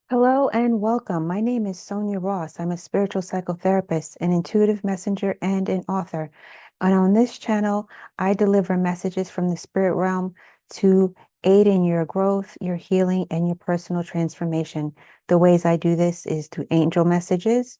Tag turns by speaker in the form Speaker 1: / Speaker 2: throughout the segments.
Speaker 1: Hello and welcome. My name is Sonia Ross. I'm a spiritual psychotherapist, an intuitive messenger, and an author. And on this channel, I deliver messages from the spirit realm to aid in your growth, your healing, and your personal transformation. The ways I do this is through angel messages,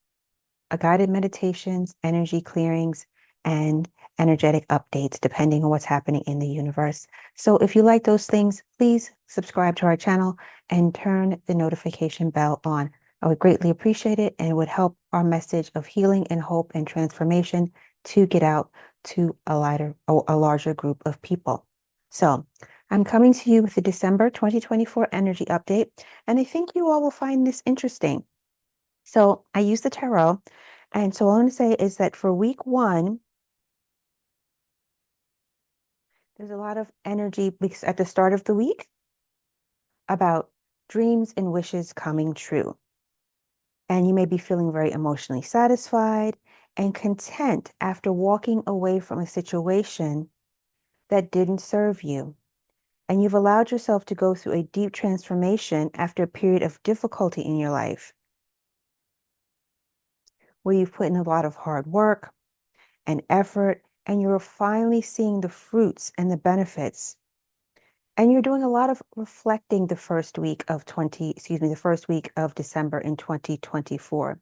Speaker 1: guided meditations, energy clearings, and energetic updates, depending on what's happening in the universe. So if you like those things, please subscribe to our channel and turn the notification bell on. I would greatly appreciate it, and it would help our message of healing and hope and transformation to get out to a larger group of people. So I'm coming to you with the December 2024 energy update, and I think you all will find this interesting. So I use the tarot. And so all I'm going to say is that for week one, there's a lot of energy because at the start of the week about dreams and wishes coming true. And you may be feeling very emotionally satisfied and content after walking away from a situation that didn't serve you. And you've allowed yourself to go through a deep transformation after a period of difficulty in your life, where you've put in a lot of hard work and effort, and you're finally seeing the fruits and the benefits. And you're doing a lot of reflecting the first week of the first week of December in 2024.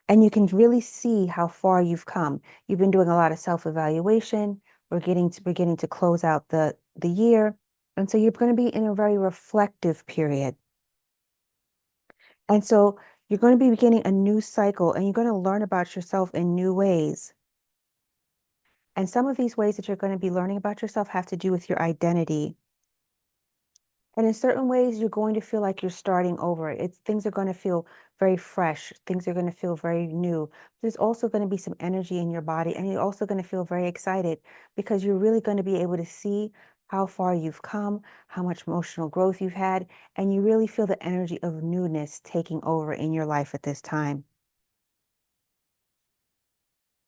Speaker 1: And you can really see how far you've come. You've been doing a lot of self-evaluation. We're getting to close out the year. And so you're going to be in a very reflective period. And so you're going to be beginning a new cycle, and you're going to learn about yourself in new ways. And some of these ways that you're going to be learning about yourself have to do with your identity. And in certain ways, you're going to feel like you're starting over. Things are going to feel very fresh. Things are going to feel very new. There's also going to be some energy in your body, and you're also going to feel very excited because you're really going to be able to see how far you've come, how much emotional growth you've had, and you really feel the energy of newness taking over in your life at this time.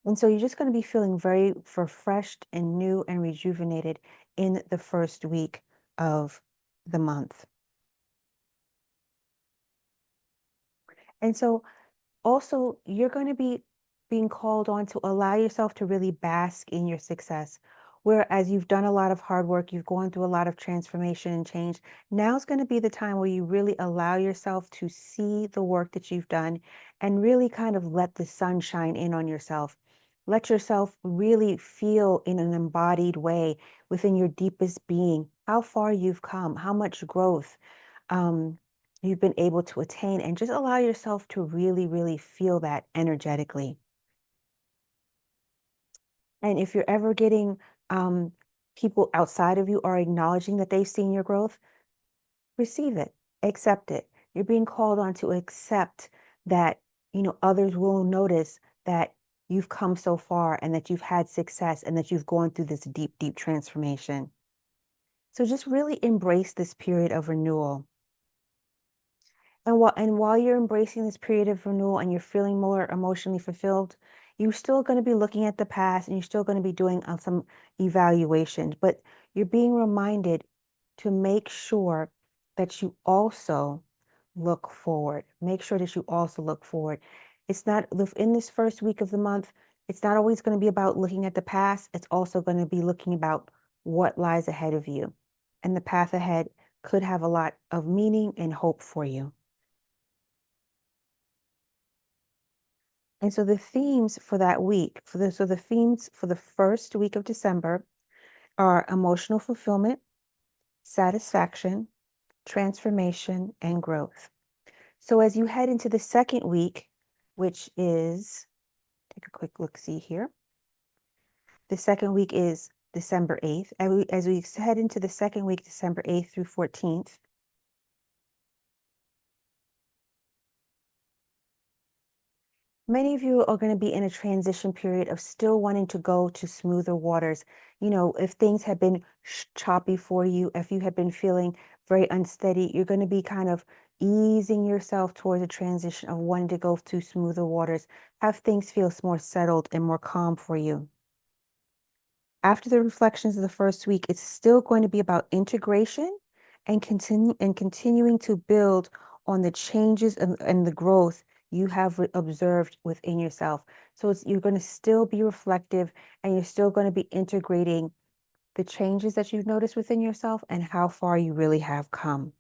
Speaker 1: And so you're just going to be feeling very refreshed and new and rejuvenated in the first week of the month. And so also, you're going to be being called on to allow yourself to really bask in your success. Whereas you've done a lot of hard work, you've gone through a lot of transformation and change. Now's going to be the time where you really allow yourself to see the work that you've done and really kind of let the sun shine in on yourself. Let yourself really feel in an embodied way within your deepest being how far you've come, how much growth. Um, you've been able to attain, and just allow yourself to really, really feel that energetically. And if you're ever getting people outside of you are acknowledging that they've seen your growth, receive it, accept it. You're being called on to accept that, others will notice that you've come so far and that you've had success and that you've gone through this deep, deep transformation. So just really embrace this period of renewal. And while you're embracing this period of renewal and you're feeling more emotionally fulfilled, you're still going to be looking at the past and you're still going to be doing some evaluations, but you're being reminded to make sure that you also look forward. Make sure that you also look forward. It's not in this first week of the month, it's not always going to be about looking at the past. It's also going to be looking about what lies ahead of you. And the path ahead could have a lot of meaning and hope for you. And so the themes for that week, the themes for the first week of December are emotional fulfillment, satisfaction, transformation, and growth. So as you head into the second week, which is, take a quick look see here. The second week is December 8th. As we head into the second week, December 8th through 14th, many of you are going to be in a transition period of still wanting to go to smoother waters. If things have been choppy for you, if you have been feeling very unsteady, you're going to be kind of easing yourself towards a transition of wanting to go to smoother waters, have things feel more settled and more calm for you. After the reflections of the first week, it's still going to be about integration and continuing to build on the changes and the growth you have observed within yourself. So you're going to still be reflective, and you're still going to be integrating the changes that you've noticed within yourself and how far you really have come.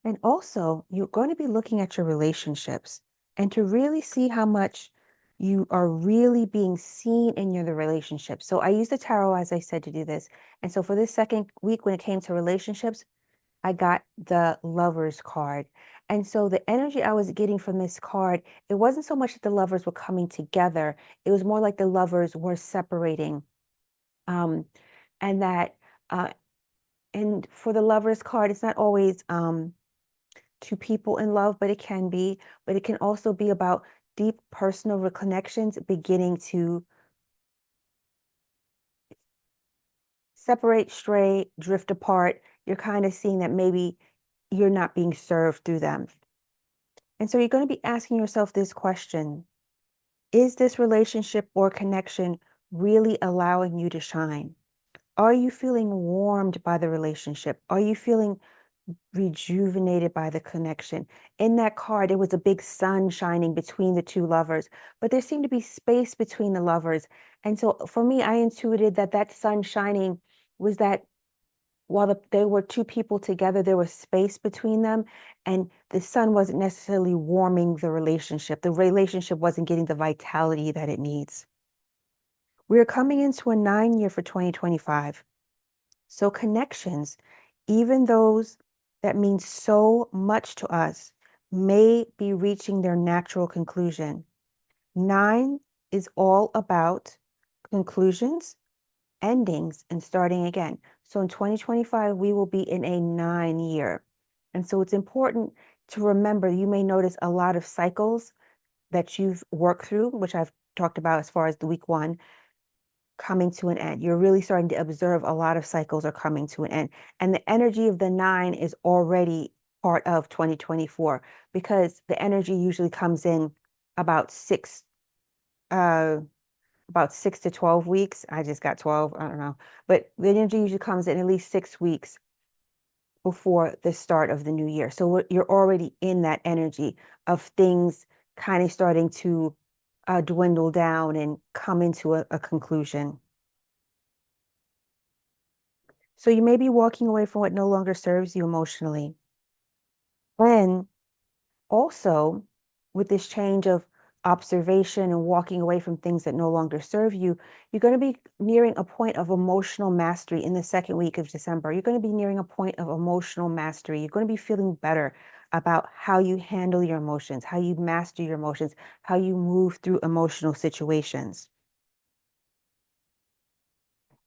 Speaker 1: And also, you're going to be looking at your relationships and to really see how much you are really being seen in the relationship. So I use the tarot, as I said, to do this. And so for this second week, when it came to relationships, I got the Lovers card. And so the energy I was getting from this card, it wasn't so much that the lovers were coming together. It was more like the lovers were separating. Um, and that, uh, and for the Lovers card, it's not always two people in love, but it can be, but it can also be about deep personal connections beginning to separate, stray, drift apart. You're kind of seeing that maybe you're not being served through them. And so you're going to be asking yourself this question: is this relationship or connection really allowing you to shine? Are you feeling warmed by the relationship? Are you feeling rejuvenated by the connection? In that card, there was a big sun shining between the two lovers, but there seemed to be space between the lovers. And so for me, I intuited that that sun shining was that while they were two people together, there was space between them, and the sun wasn't necessarily warming the relationship. The relationship wasn't getting the vitality that it needs. We are coming into a 9 year for 2025. So connections, even those that mean so much to us, may be reaching their natural conclusion. 9 is all about conclusions, endings, and starting again. So in 2025, we will be in a 9 year. And so it's important to remember, you may notice a lot of cycles that you've worked through, which I've talked about as far as the week 1, coming to an end. You're really starting to observe a lot of cycles are coming to an end. And the energy of the 9 is already part of 2024, because the energy usually comes in about six, uh, about 6 to 12 weeks. I just got 12, I don't know. But the energy usually comes in at least 6 weeks before the start of the new year. So you're already in that energy of things kind of starting to dwindle down and come into a conclusion. So you may be walking away from what no longer serves you emotionally. And also, with this change of observation and walking away from things that no longer serve you, you're going to be nearing a point of emotional mastery in the second week of December. You're going to be nearing a point of emotional mastery. You're going to be feeling better about how you handle your emotions, how you master your emotions, how you move through emotional situations.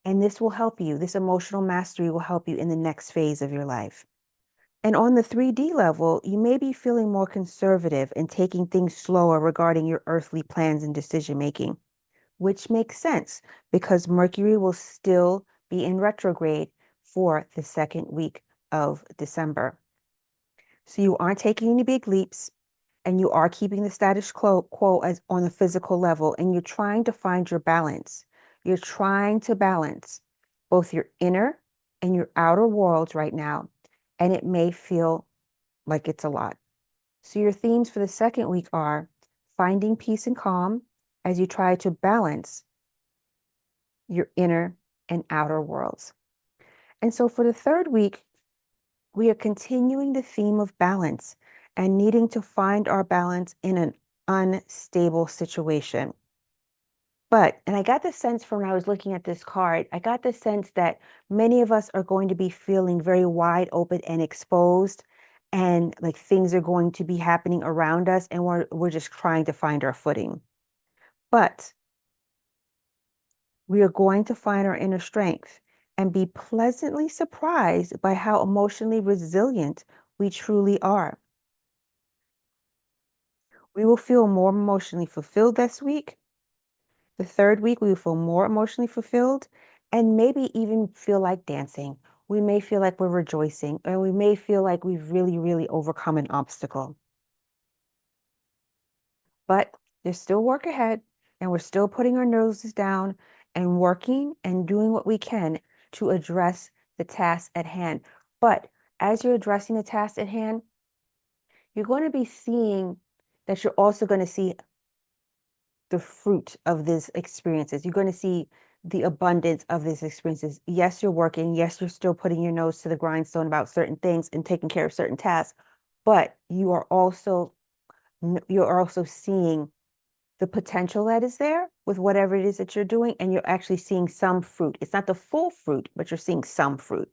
Speaker 1: And this will help you. This emotional mastery will help you in the next phase of your life. And on the 3D level, you may be feeling more conservative and taking things slower regarding your earthly plans and decision making, which makes sense because Mercury will still be in retrograde for the second week of December. So you aren't taking any big leaps, and you are keeping the status quo as on the physical level, and you're trying to find your balance. You're trying to balance both your inner and your outer worlds right now, and it may feel like it's a lot. So your themes for the second week are finding peace and calm as you try to balance your inner and outer worlds. And so for the third week, we are continuing the theme of balance and needing to find our balance in an unstable situation. And I got the sense from when I was looking at this card, I got the sense that many of us are going to be feeling very wide open and exposed, and like things are going to be happening around us, and we're just trying to find our footing. But we are going to find our inner strength and be pleasantly surprised by how emotionally resilient we truly are. We will feel more emotionally fulfilled this week. The third week, we will feel more emotionally fulfilled and maybe even feel like dancing. We may feel like we're rejoicing, or we may feel like we've really, really overcome an obstacle. But there's still work ahead, and we're still putting our noses down and working and doing what we can to address the task at hand. But as you're addressing the task at hand, you're going to be seeing that you're also going to see the fruit of these experiences. You're going to see the abundance of these experiences. Yes, you're working. Yes, you're still putting your nose to the grindstone about certain things and taking care of certain tasks, but you're also seeing the potential that is there with whatever it is that you're doing, and you're actually seeing some fruit. It's not the full fruit, but you're seeing some fruit.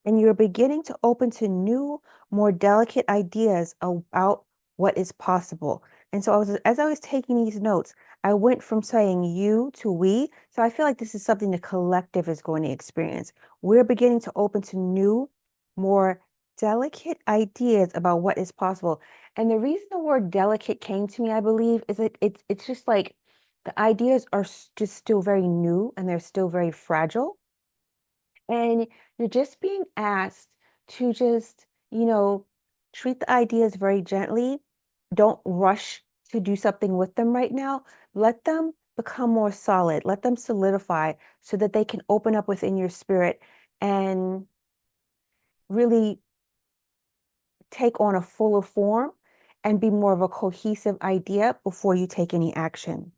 Speaker 1: And you're beginning to open to new, more delicate ideas about what is possible. And so as I was taking these notes, I went from saying you to we. So I feel like this is something the collective is going to experience. We're beginning to open to new, more delicate ideas about what is possible. And the reason the word delicate came to me, I believe, is that it's just like the ideas are just still very new and they're still very fragile. And you're just being asked to just, treat the ideas very gently. Don't rush to do something with them right now. Let them become more solid. Let them solidify so that they can open up within your spirit and really take on a fuller form and be more of a cohesive idea before you take any action.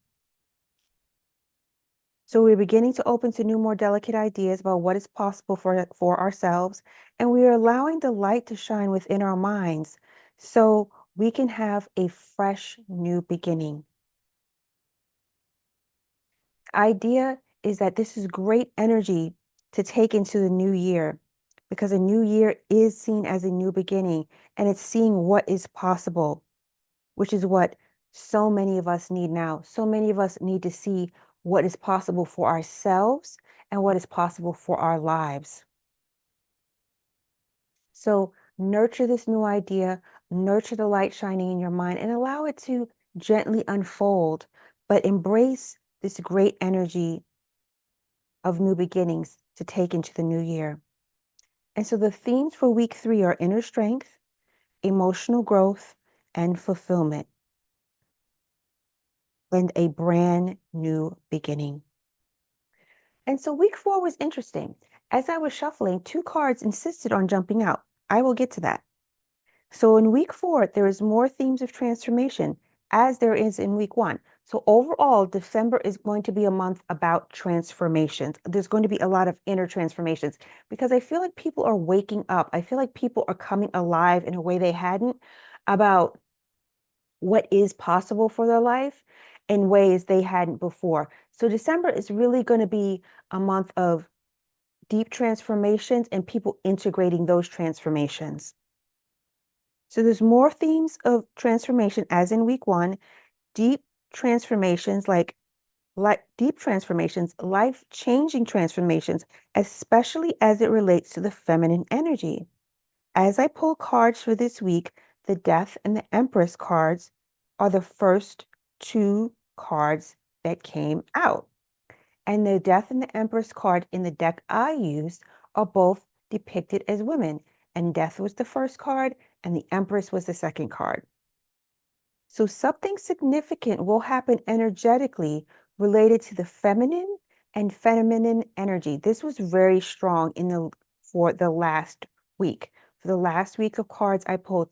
Speaker 1: So we're beginning to open to new, more delicate ideas about what is possible for ourselves, and we are allowing the light to shine within our minds so we can have a fresh new beginning. Idea is that this is great energy to take into the new year because a new year is seen as a new beginning and it's seeing what is possible, which is what so many of us need now. So many of us need to see what is possible for ourselves and what is possible for our lives. So nurture this new idea, nurture the light shining in your mind, and allow it to gently unfold, but embrace this great energy of new beginnings to take into the new year. And so the themes for week 3 are inner strength, emotional growth, and fulfillment, and a brand new beginning. And so week 4 was interesting. As I was shuffling, 2 cards insisted on jumping out. I will get to that. So in week 4, there is more themes of transformation as there is in week 1. So overall, December is going to be a month about transformations. There's going to be a lot of inner transformations because I feel like people are waking up. I feel like people are coming alive in a way they hadn't about what is possible for their life in ways they hadn't before. So December is really going to be a month of deep transformations and people integrating those transformations. So there's more themes of transformation as in week 1, deep transformations like deep transformations, life-changing transformations, especially as it relates to the feminine energy. As I pull cards for this week, the Death and the Empress cards are the first 2 cards that came out. And the Death and the Empress card in the deck I used are both depicted as women. And Death was the first card, and the Empress was the second card. So something significant will happen energetically related to the feminine and feminine energy. This was very strong for the last week. For the last week of cards I pulled,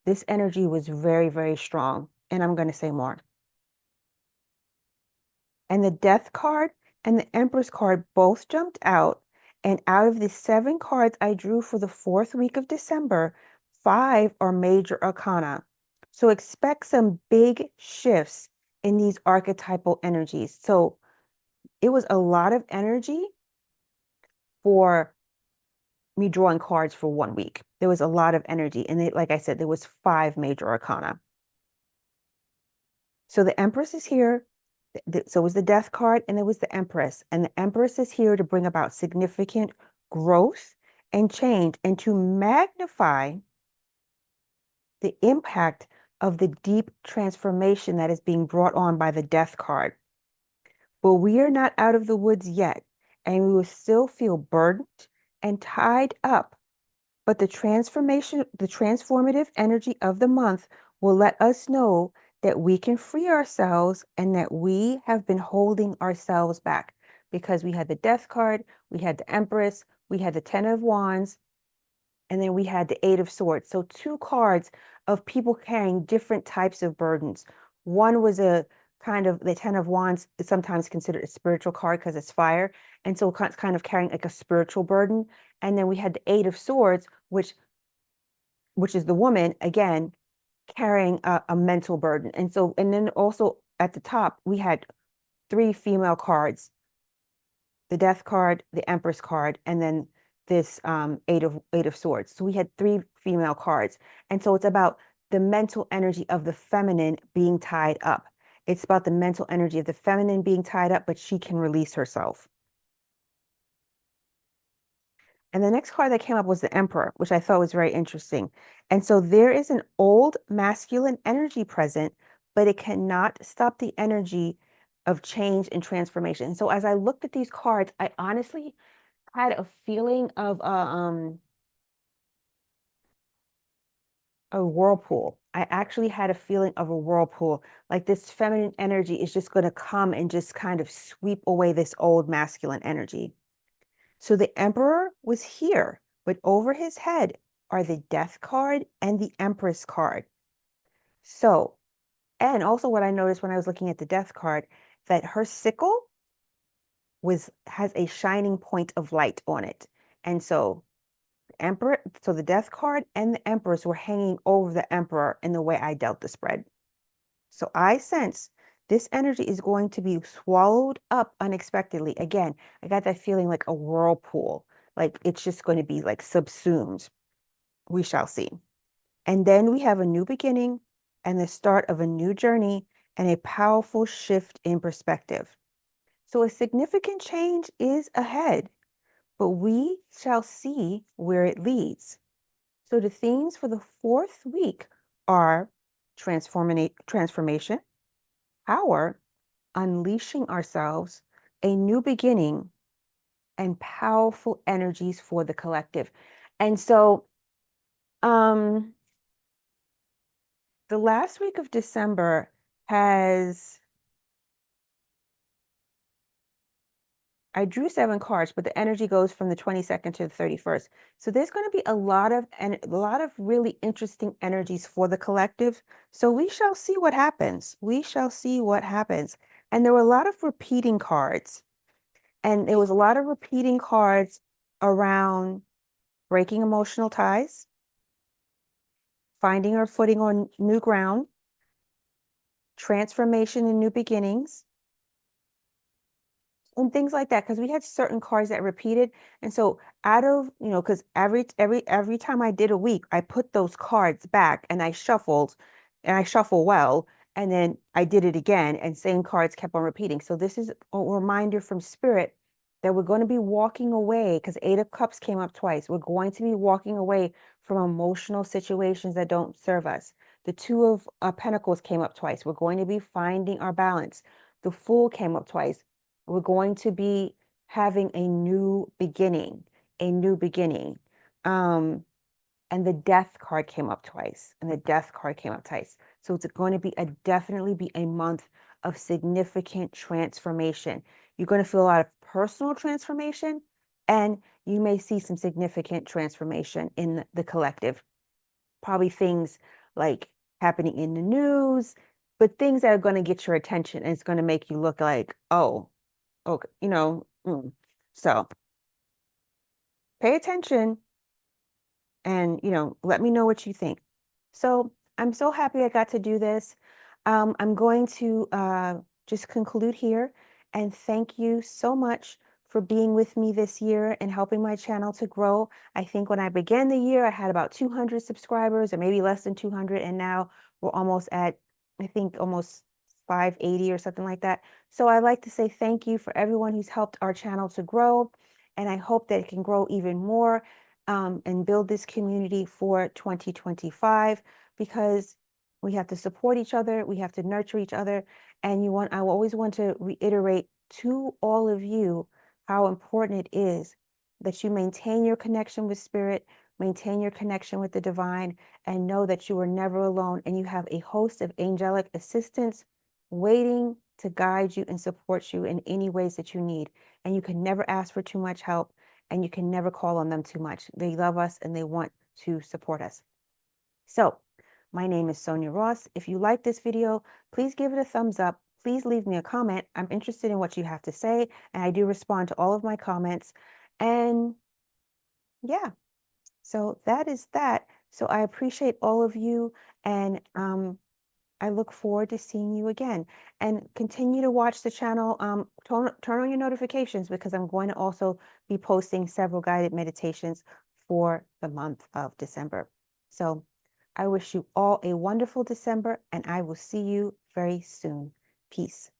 Speaker 1: this energy was very, very strong. And I'm going to say more. And the Death card and the Empress card both jumped out. And out of the 7 cards I drew for the 4th week of December, 5 are major arcana. So expect some big shifts in these archetypal energies. So it was a lot of energy for me drawing cards for 1 week. There was a lot of energy. And like I said, there was 5 major arcana. So the Empress is here. So it was the Death card and there was the Empress. And the Empress is here to bring about significant growth and change and to magnify the impact of the deep transformation that is being brought on by the Death card. But we are not out of the woods yet, and we will still feel burdened and tied up. But the transformative energy of the month will let us know that we can free ourselves and that we have been holding ourselves back. because we had the Death card, we had the Empress, we had the Ten of Wands, and then we had the Eight of Swords. So two cards of people carrying different types of burdens. One was a kind of, the Ten of Wands is sometimes considered a spiritual card because it's fire. And so it's kind of carrying like a spiritual burden. And then we had the Eight of Swords, which is the woman, again, carrying a mental burden. And so, and then also at the top, we had three female cards, the Death card, the Empress card, and then this Eight of Swords. So we had three female cards. And so it's about the mental energy of the feminine being tied up. It's about the mental energy of the feminine being tied up, but she can release herself. And the next card that came up was the Emperor, which I thought was very interesting. And so there is an old masculine energy present, but it cannot stop the energy of change and transformation. And so as I looked at these cards, I honestly had a feeling of a whirlpool. I actually had a feeling of a whirlpool, like this feminine energy is just going to come and just kind of sweep away this old masculine energy. So the Emperor was here, but over his head are the Death card and the Empress card. So, and also what I noticed when I was looking at the Death card, that her sickle has a shining point of light on it. And so Emperor, so the Death card and the Empress were hanging over the Emperor in the way I dealt the spread. So I sense this energy is going to be swallowed up unexpectedly. Again, I got that feeling like a whirlpool, like it's just going to be like subsumed. We shall see. And then we have a new beginning and the start of a new journey and a powerful shift in perspective. So a significant change is ahead, but we shall see where it leads. So the themes for the fourth week are transformation, power, unleashing ourselves, a new beginning, and powerful energies for the collective. And so the last week of December has, I drew 7 cards, but the energy goes from the 22nd to the 31st. So there's going to be a lot of really interesting energies for the collective. So we shall see what happens. We shall see what happens. And there were a lot of repeating cards. And there was a lot of repeating cards around breaking emotional ties, finding our footing on new ground, transformation and new beginnings, and things like that, because we had certain cards that repeated. And so out of, because every time I did a week, I put those cards back and I shuffled, and I shuffle well, and then I did it again, and same cards kept on repeating. So this is a reminder from Spirit that we're going to be walking away, because Eight of Cups came up twice. We're going to be walking away from emotional situations that don't serve us. The Two of Pentacles came up twice. We're going to be finding our balance. The Fool came up twice. We're going to be having a new beginning, a new beginning. And the Death card came up twice, and the Death card came up twice. So it's going to be definitely be a month of significant transformation. You're going to feel a lot of personal transformation, and you may see some significant transformation in the collective. Probably things like happening in the news, but things that are going to get your attention, and it's going to make you look like, oh, okay, So pay attention and, let me know what you think. So I'm so happy I got to do this. I'm going to just conclude here and thank you so much for being with me this year and helping my channel to grow. I think when I began the year, I had about 200 subscribers or maybe less than 200. And now we're almost at, I think, almost 580 or something like that. So I'd like to say thank you for everyone who's helped our channel to grow. And I hope that it can grow even more and build this community for 2025, because we have to support each other, we have to nurture each other. And I always want to reiterate to all of you how important it is that you maintain your connection with Spirit, maintain your connection with the divine, and know that you are never alone and you have a host of angelic assistants waiting to guide you and support you in any ways that you need. and you can never ask for too much help, and you can never call on them too much. They love us and they want to support us. So my name is Sonia Ross. If you like this video, please give it a thumbs up. Please leave me a comment. I'm interested in what you have to say, and I do respond to all of my comments. And yeah, so that is that. So I appreciate all of you, and I look forward to seeing you again. And continue to watch the channel. Turn on your notifications, because I'm going to also be posting several guided meditations for the month of December. So I wish you all a wonderful December, and I will see you very soon. Peace.